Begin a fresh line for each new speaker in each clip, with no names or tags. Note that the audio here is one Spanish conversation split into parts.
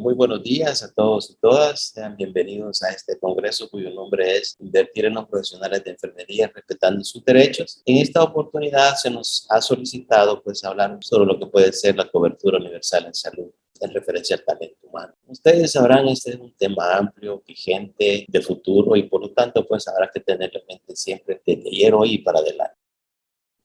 Muy buenos días a todos y todas. Sean bienvenidos a este congreso cuyo nombre es Invertir en los profesionales de enfermería respetando sus derechos. En esta oportunidad se nos ha solicitado hablar sobre lo que puede ser la cobertura universal en salud en referencia al talento humano. Ustedes sabrán, este es un tema amplio, vigente, de futuro y por lo tanto habrá que tenerlo en mente siempre desde ayer, hoy y para adelante.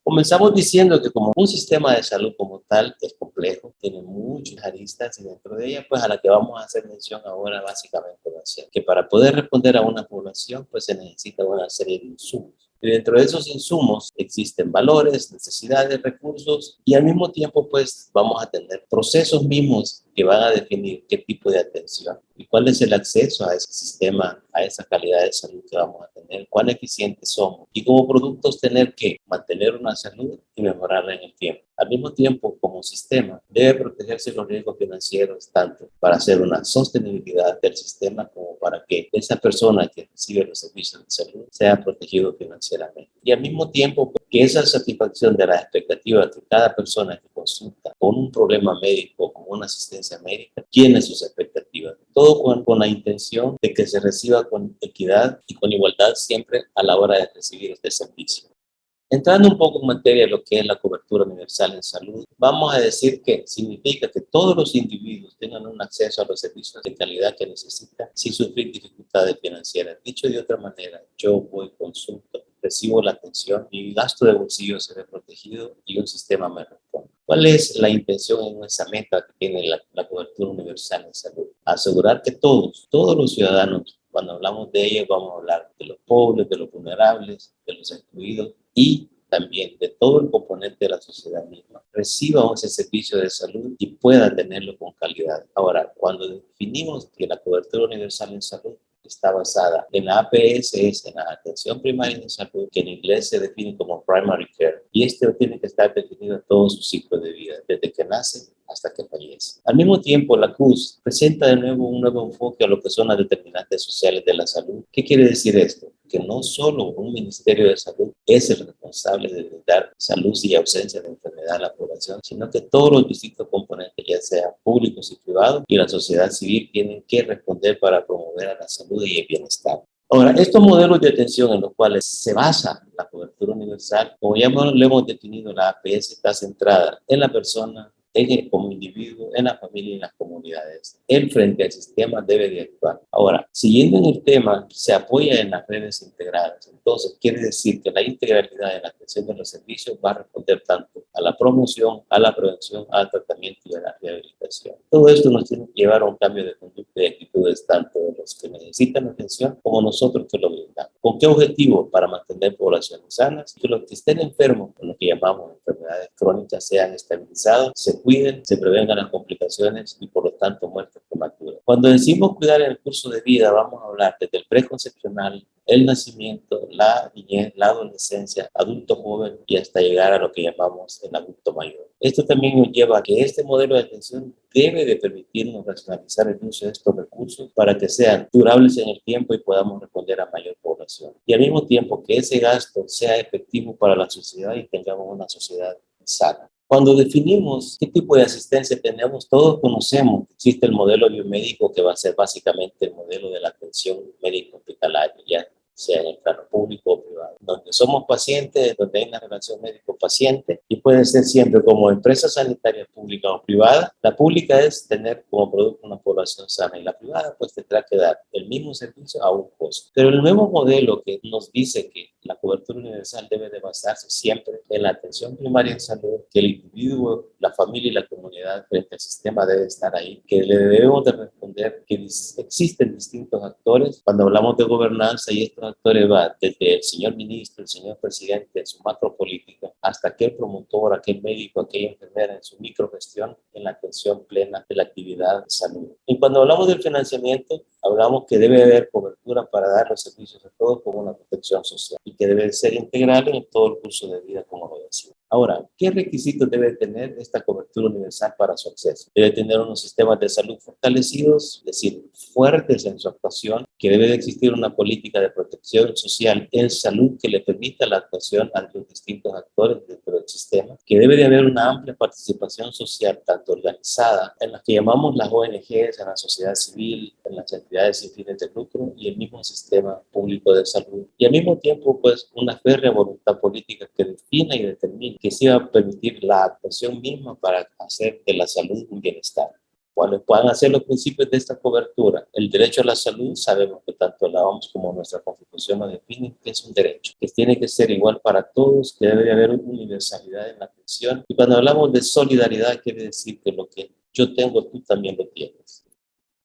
Comenzamos diciendo que como un sistema de salud como tal es complejo, tiene muchas aristas y dentro de ellas a la que vamos a hacer mención ahora básicamente va a ser que para poder responder a una población se necesita una serie de insumos. Y dentro de esos insumos existen valores, necesidades, recursos y al mismo tiempo vamos a tener procesos mismos que van a definir qué tipo de atención y cuál es el acceso a ese sistema, a esa calidad de salud que vamos a tener, cuán eficientes somos y como productos tener que mantener una salud y mejorarla en el tiempo. Al mismo tiempo, como sistema, debe protegerse los riesgos financieros tanto para hacer una sostenibilidad del sistema como para que esa persona que recibe los servicios de salud sea protegido financieramente. Y al mismo tiempo, que esa satisfacción de las expectativas de cada persona que consulta con un problema médico o con una asistencia médica tiene sus expectativas. Todo con la intención de que se reciba con equidad y con igualdad siempre a la hora de recibir este servicio. Entrando un poco en materia de lo que es la cobertura universal en salud, vamos a decir que significa que todos los individuos tengan un acceso a los servicios de calidad que necesitan sin sufrir dificultades financieras. Dicho de otra manera, yo voy, consulto, recibo la atención, mi gasto de bolsillo se ve protegido y un sistema me responde. ¿Cuál es la intención en esa meta que tiene la cobertura universal en salud? Asegurar que todos los ciudadanos, cuando hablamos de ellos, vamos a hablar de los pobres, de los vulnerables, de los excluidos y también de todo el componente de la sociedad misma, reciba ese servicio de salud y pueda tenerlo con calidad. Ahora, cuando definimos que la cobertura universal en salud está basada en la APSS, en la atención primaria de salud, que en inglés se define como primary care, y este tiene que estar definido en todo su ciclo de vida, desde que nace hasta que fallece. Al mismo tiempo, la CRUZ presenta de nuevo un nuevo enfoque a lo que son las determinantes sociales de la salud. ¿Qué quiere decir esto? Que no solo un Ministerio de Salud es el responsable de brindar salud y ausencia de enfermedad a la población, sino que todos los distintos componentes, ya sean públicos y privados, y la sociedad civil tienen que responder para promover a la salud y el bienestar. Ahora, estos modelos de atención en los cuales se basa la cobertura universal, como ya lo hemos definido, la APS está centrada en la persona, como individuo, en la familia y en las comunidades. Él frente al sistema debe de actuar. Ahora, siguiendo en el tema, se apoya en las redes integradas. Entonces, quiere decir que la integralidad en la atención de los servicios va a responder tanto a la promoción, a la prevención, al tratamiento y a la rehabilitación. Todo esto nos tiene que llevar a un cambio de conducta y actitudes tanto de los que necesitan atención como nosotros que lo brindamos. ¿Con qué objetivo? Para mantener poblaciones sanas y que los que estén enfermos, con lo que llamamos enfermedades crónicas, sean estabilizados, se cuiden, se prevengan las complicaciones y por lo tanto muertes prematuras. Cuando decimos cuidar en el curso de vida, vamos a hablar desde el preconcepcional, el nacimiento, la niñez, la adolescencia, adulto joven y hasta llegar a lo que llamamos el adulto mayor. Esto también nos lleva a que este modelo de atención debe de permitirnos racionalizar el uso de estos recursos para que sean durables en el tiempo y podamos responder a mayor población. Y al mismo tiempo que ese gasto sea efectivo para la sociedad y tengamos una sociedad sana. Cuando definimos qué tipo de asistencia tenemos, todos conocemos que existe el modelo biomédico que va a ser básicamente el modelo de la atención médico hospitalaria, ya sea en el plano público o privado, donde somos pacientes, donde hay una relación médico-paciente y puede ser siempre como empresa sanitaria pública o privada. La pública es tener como producto una población sana y la privada tendrá que dar el mismo servicio a un costo. Pero el nuevo modelo que nos dice que la cobertura universal debe de basarse siempre en la atención primaria en salud, que el individuo, la familia y la comunidad frente al sistema debe estar ahí, que le debemos de responder que existen distintos actores. Cuando hablamos de gobernanza y estos actores van desde el señor ministro, el señor presidente en su macropolítica, hasta aquel promotor, aquel médico, aquella enfermera en su microgestión en la atención plena de la actividad de salud. Y cuando hablamos del financiamiento, hablamos que debe haber cobertura para dar los servicios a todos como una protección social y que debe ser integral en todo el curso de vida, como lo decía. Ahora, ¿qué requisitos debe tener esta cobertura universal para su acceso? Debe tener unos sistemas de salud fortalecidos, es decir, fuertes en su actuación, que debe de existir una política de protección social en salud que le permita la actuación ante los distintos actores actores dentro del sistema, que debe de haber una amplia participación social, tanto organizada, en las que llamamos las ONGs, en la sociedad civil, en las entidades sin fines de lucro y el mismo sistema público de salud. Y al mismo tiempo, pues, una férrea voluntad política que defina y determine que sí va a permitir la actuación misma para hacer de la salud un bienestar. ¿Cuáles puedan hacer los principios de esta cobertura? El derecho a la salud, sabemos que tanto la OMS como nuestra Constitución lo definen, que es un derecho, que tiene que ser igual para todos, que debe haber universalidad en la atención. Y cuando hablamos de solidaridad, quiere decir que lo que yo tengo, tú también lo tienes.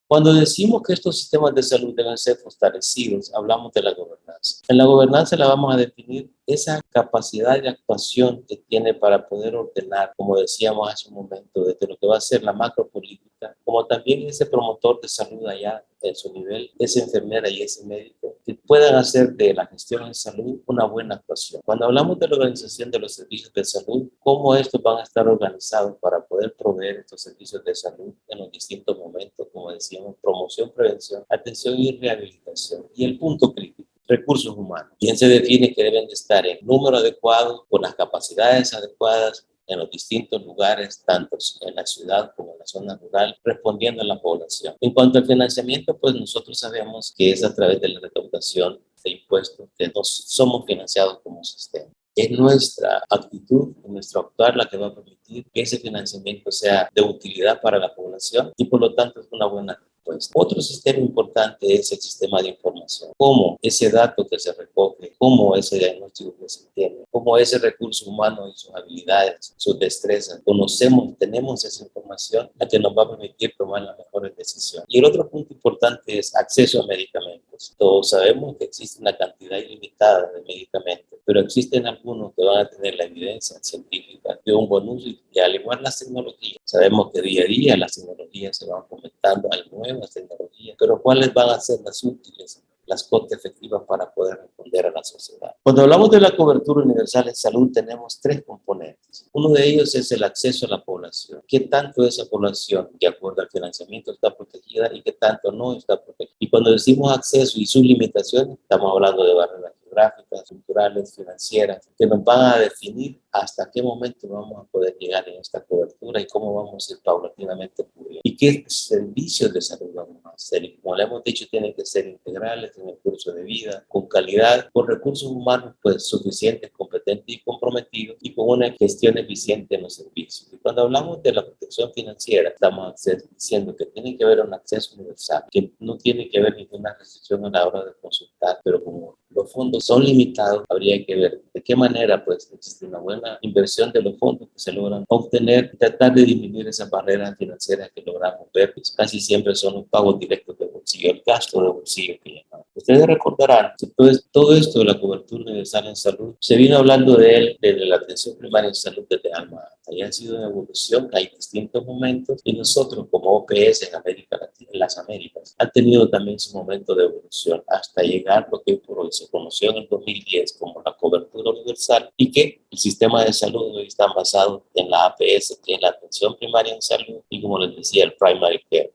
Cuando decimos que estos sistemas de salud deben ser fortalecidos, hablamos de la gobernanza. En la gobernanza la vamos a definir esa capacidad de actuación que tiene para poder ordenar, como decíamos hace un momento, desde lo que va a ser la macropolítica, como también ese promotor de salud allá en su nivel, esa enfermera y ese médico, que puedan hacer de la gestión en salud una buena actuación. Cuando hablamos de la organización de los servicios de salud, cómo estos van a estar organizados para poder proveer estos servicios de salud en los distintos momentos, como decíamos, promoción, prevención, atención y rehabilitación. Y el punto crítico, recursos humanos. ¿Quién se define que deben de estar en número adecuado, con las capacidades adecuadas, en los distintos lugares, tanto en la ciudad como en la zona rural, respondiendo a la población? En cuanto al financiamiento, pues nosotros sabemos que es a través de la recaudación de impuestos que nos somos financiados como sistema. Es nuestra actitud, nuestro actuar la que va a permitir que ese financiamiento sea de utilidad para la población y por lo tanto es una buena respuesta. Otro sistema importante es el sistema de información. Cómo ese dato que se recoge, cómo ese diagnóstico que se tiene, cómo ese recurso humano y sus habilidades, sus destrezas, conocemos, tenemos esa información la que nos va a permitir tomar las mejores decisiones. Y el otro punto importante es acceso a medicamentos. Todos sabemos que existe una cantidad ilimitada de medicamentos, pero existen algunos que van a tener la evidencia científica de un buen uso y al igual las tecnologías. Sabemos que día a día las tecnologías se van fomentando, hay nuevas tecnologías, pero ¿cuáles van a ser las útiles, las coste efectivas para poder responder a la sociedad? Cuando hablamos de la cobertura universal en salud tenemos tres componentes. Uno de ellos es el acceso a la población. ¿Qué tanto esa población, de acuerdo al financiamiento, está protegida y qué tanto no está protegida? Y cuando decimos acceso y sus limitaciones, estamos hablando de barreras geográficas, culturales, financieras, que nos van a definir hasta qué momento vamos a poder llegar en esta cobertura y cómo vamos a ir paulatinamente cubriendo. Y qué servicios de salud vamos a hacer. Y como le hemos dicho, tienen que ser integrales en el curso de vida, con calidad, con recursos humanos pues suficientes, competentes y comprometidos y con una gestión eficiente en los servicios. Y cuando hablamos de la protección financiera, estamos diciendo que tiene que haber un acceso universal, que no tiene que haber ninguna restricción a la hora de consultar, pero como los fondos son limitados, habría que ver de qué manera pues existe una buena inversión de los fondos que se logran obtener, tratar de disminuir esas barreras financieras que logramos ver, pues casi siempre son los pagos directos de bolsillo, el gasto de bolsillo que llamamos. Ustedes recordarán que todo esto de la cobertura universal en salud, se vino hablando de él desde la atención primaria en salud desde Alma. Ahí ha sido una evolución, hay distintos momentos y nosotros como OPS en América Latina, en las Américas, han tenido también su momento de evolución hasta llegar lo que por hoy se conoció en el 2010 como la cobertura universal y que el sistema de salud hoy está basado en la APS, que es la atención primaria en salud y como les decía, el primary care.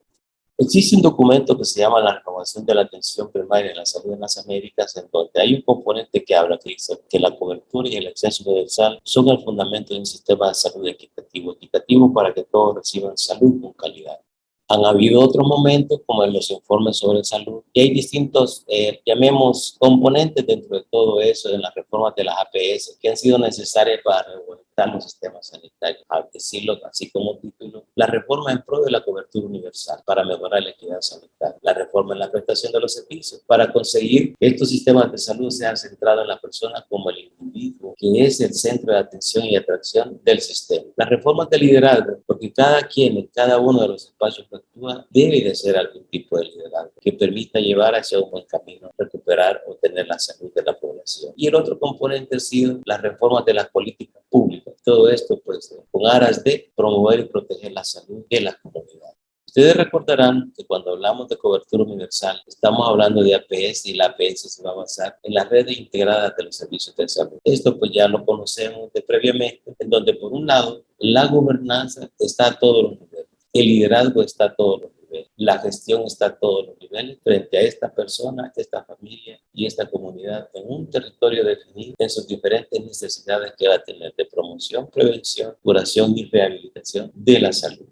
Existe un documento que se llama la renovación de la atención primaria en la salud en las Américas, en donde hay un componente que habla, que dice que la cobertura y el acceso universal son el fundamento de un sistema de salud equitativo para que todos reciban salud con calidad. Han habido otros momentos, como en los informes sobre salud, y hay distintos, llamemos, componentes dentro de todo eso, en las reformas de las APS, que han sido necesarias para regular los sistemas sanitarios. Al decirlo así como título, la reforma en pro de la cobertura universal para mejorar la equidad sanitaria, la reforma en la prestación de los servicios, para conseguir que estos sistemas de salud sean centrados en la persona como el individuo, que es el centro de atención y atracción del sistema. Las reformas de liderazgo, porque cada quien en cada uno de los espacios que actúa debe de ser algún tipo de liderazgo que permita llevar hacia un buen camino, recuperar o tener la salud de la población. Y el otro componente ha sido las reformas de las políticas públicas. Todo esto, pues, con aras de promover y proteger la salud de las comunidades. Ustedes recordarán que cuando hablamos de cobertura universal, estamos hablando de APS y la APS se va a basar en las redes integradas de los servicios de salud. Esto pues ya lo conocemos de previamente, en donde por un lado la gobernanza está a todos los niveles, el liderazgo está a todos los niveles. niveles. La gestión está a todos los niveles frente a esta persona, esta familia y esta comunidad en un territorio definido en sus diferentes necesidades que va a tener de promoción, prevención, curación y rehabilitación de la salud.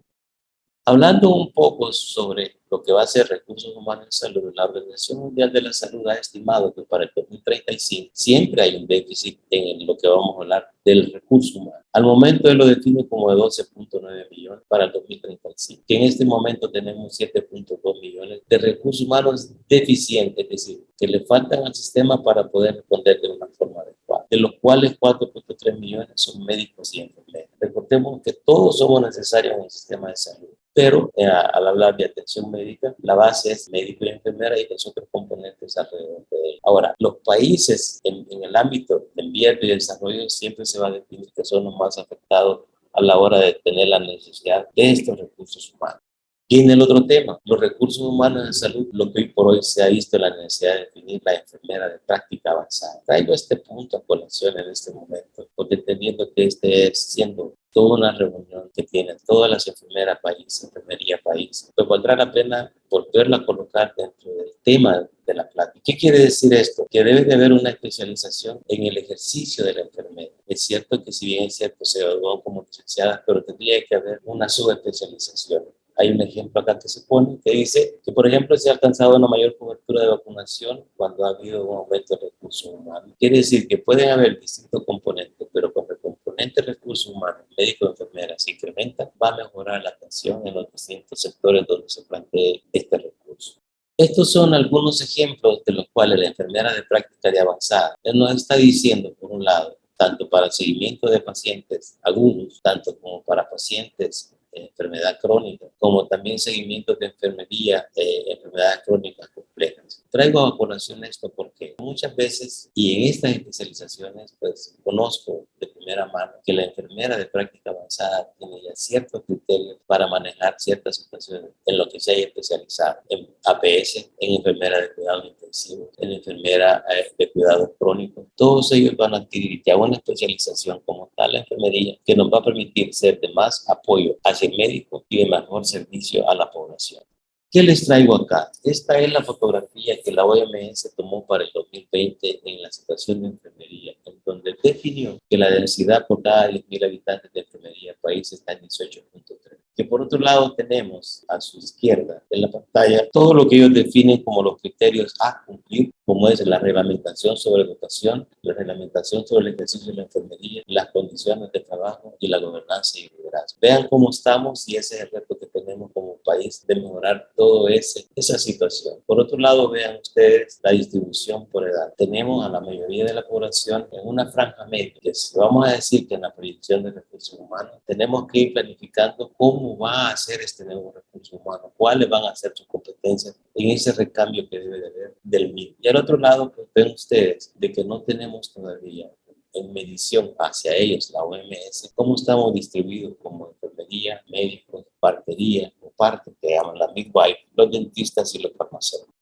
Hablando un poco sobre lo que va a ser recursos humanos en salud, la Organización Mundial de la Salud ha estimado que para el 2035 siempre hay un déficit en lo que vamos a hablar del recurso humano. Al momento él lo define como de 12.9 millones para el 2035, que en este momento tenemos 7.2 millones de recursos humanos deficientes, es decir, que le faltan al sistema para poder responder de una forma adecuada, de los cuales 4.3 millones son médicos y enfermeros. Recordemos que todos somos necesarios en el sistema de salud, pero al hablar de atención médica, la base es médico y enfermera y los otros componentes alrededor de él. Ahora, los países en el ámbito de vías de desarrollo siempre se va a definir que son los más afectados a la hora de tener la necesidad de estos recursos humanos. Viene el otro tema, los recursos humanos en salud, lo que hoy por hoy se ha visto la necesidad de definir la enfermera de práctica avanzada. Traigo este punto a colación en este momento, porque entendiendo que este es siendo toda una reunión que tienen todas las enfermeras país, enfermería país, pues valdrá la pena volverla a colocar dentro del tema de la plática. ¿Qué quiere decir esto? Que debe de haber una especialización en el ejercicio de la enfermera. Es cierto que si bien es cierto se graduó como licenciada, pero tendría que haber una subespecialización. Hay un ejemplo acá que se pone que dice que, por ejemplo, se ha alcanzado una mayor cobertura de vacunación cuando ha habido un aumento de recursos humanos. Quiere decir que pueden haber distintos componentes, pero con el componente de recursos humanos, médicos, enfermeras, se incrementa, va a mejorar la atención en los distintos sectores donde se plantee este recurso. Estos son algunos ejemplos de los cuales la enfermera de práctica de avanzada nos está diciendo, por un lado, tanto para seguimiento de pacientes agudos, tanto como para pacientes enfermedad crónica, como también seguimiento de enfermería, enfermedades crónicas complejas. Traigo a colación esto porque muchas veces, y en estas especializaciones, pues conozco de primera mano que la enfermera de práctica avanzada tiene ya ciertos criterios para manejar ciertas situaciones en lo que se haya especializado, en APS, en enfermera de cuidados intensivos, en enfermera de cuidados crónicos. Todos ellos van a adquirir ya una especialización como tal la enfermería que nos va a permitir ser de más apoyo hacia el médico y de mejor servicio a la población. ¿Qué les traigo acá? Esta es la fotografía que la OMS tomó para el 2020 en la situación de enfermería, en donde definió que la densidad por cada 10.000 habitantes de enfermería del país está en 18.3. Que por otro lado tenemos a su izquierda en la pantalla todo lo que ellos definen como los criterios a cumplir, como es la reglamentación sobre educación, la reglamentación sobre el ejercicio de la enfermería, las condiciones de trabajo y la gobernanza y liderazgo. Vean cómo estamos y ese es el reto que tenemos como país de mejorar todo esa situación. Por otro lado, vean ustedes la distribución por edad. Tenemos a la mayoría de la población en una franja media, que si vamos a decir que en la proyección de recursos humanos tenemos que ir planificando cómo va a ser este nuevo recurso humano, cuáles van a ser sus competencias en ese recambio que debe de haber del mismo. Y al otro lado, pues ven ustedes de que no tenemos todavía en medición hacia ellos, la OMS, cómo estamos distribuidos como enfermería, médicos, partería o parte que llaman la midwife, los dentistas y los farmacéuticos.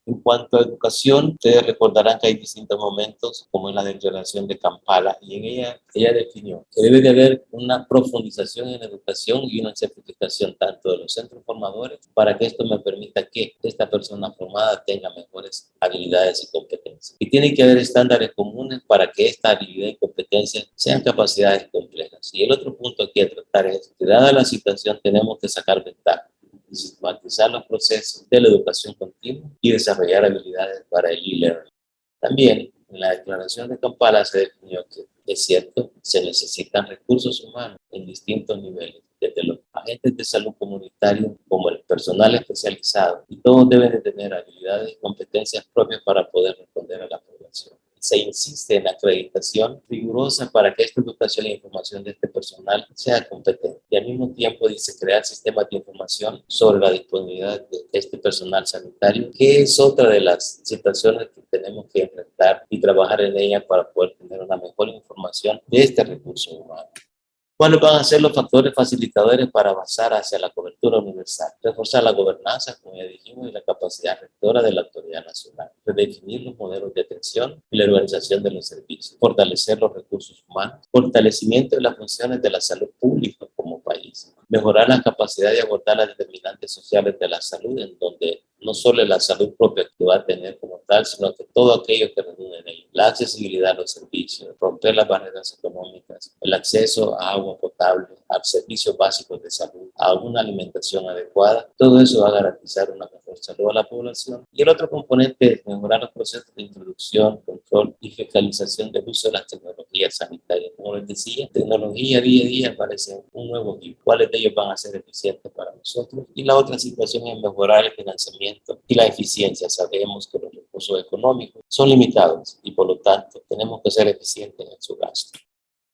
En cuanto a educación, ustedes recordarán que hay distintos momentos, como en la declaración de Kampala, y en ella definió que debe de haber una profundización en educación y una certificación tanto de los centros formadores para que esto me permita que esta persona formada tenga mejores habilidades y competencias. Y tiene que haber estándares comunes para que esta habilidad y competencia sean capacidades complejas. Y el otro punto aquí a tratar es que dada la situación tenemos que sacar ventaja, sistematizar los procesos de la educación continua y desarrollar habilidades para el e-learning. También en la declaración de Kampala se definió que, es cierto, se necesitan recursos humanos en distintos niveles, desde los agentes de salud comunitarios como el personal especializado, y todos deben de tener habilidades y competencias propias para poder responder a la población. Se insiste en la acreditación rigurosa para que esta educación e información de este personal sea competente. Y al mismo tiempo dice crear sistemas de información sobre la disponibilidad de este personal sanitario, que es otra de las situaciones que tenemos que enfrentar y trabajar en ella para poder tener una mejor información de este recurso humano. ¿Cuáles van a ser los factores facilitadores para avanzar hacia la cobertura universal? Reforzar la gobernanza, como ya dijimos, y la capacidad rectora de la autoridad nacional. Redefinir los modelos de atención y la organización de los servicios. Fortalecer los recursos humanos. Fortalecimiento de las funciones de la salud pública como país. mejorar la capacidad de abordar las determinantes sociales de la salud, en donde no solo la salud propia que va a tener como tal, sino que todo aquello que redunde en ella. La accesibilidad a los servicios, romper las barreras económicas, el acceso a agua potable, a servicios básicos de salud, a una alimentación adecuada. Todo eso va a garantizar una mejor salud a la población. Y el otro componente es mejorar los procesos de introducción, control y fiscalización del uso de las tecnologías sanitarias. Como les decía, tecnología día a día aparece un nuevo tipo. ¿Cuáles de ellos van a ser eficientes para nosotros? Y la otra situación es mejorar el financiamiento y la eficiencia. Sabemos que los recursos económicos son limitados y por lo tanto tenemos que ser eficientes en su gasto.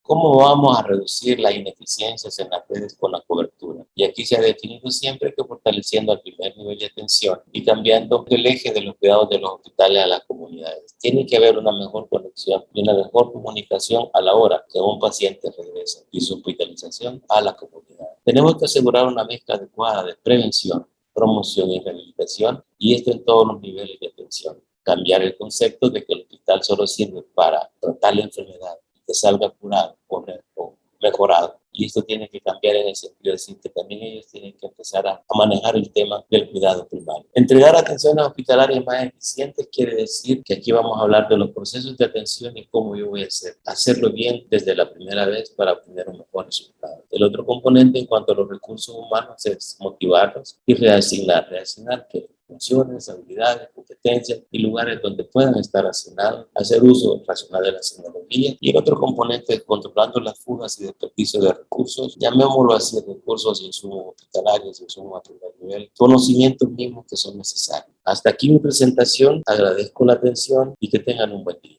¿Cómo vamos a reducir las ineficiencias en las redes con la cobertura? Y aquí se ha definido siempre que fortaleciendo el primer nivel de atención y cambiando el eje de los cuidados de los hospitales a las comunidades. Tiene que haber una mejor conexión y una mejor comunicación a la hora que un paciente regresa y su hospitalización a la comunidad. Tenemos que asegurar una mezcla adecuada de prevención, promoción y rehabilitación, y esto en todos los niveles de atención. Cambiar el concepto de que el hospital solo sirve para tratar la enfermedad, que salga curado o mejorado. Y esto tiene que cambiar en el sentido de decir que también ellos tienen que empezar a manejar el tema del cuidado primario. Entregar atenciones hospitalarias más eficientes quiere decir que aquí vamos a hablar de los procesos de atención y cómo yo voy a hacerlo bien desde la primera vez para obtener un mejor resultado. El otro componente en cuanto a los recursos humanos es motivarlos y reasignar que funciones, habilidades, competencias y lugares donde puedan estar asignados, hacer uso racional de las tecnologías. Y el otro componente es controlando las fugas y desperdicio de recursos, llamémoslo así, recursos, insumos hospitalarios, insumos a primer nivel, conocimientos mismos que son necesarios. Hasta aquí mi presentación, agradezco la atención y que tengan un buen día.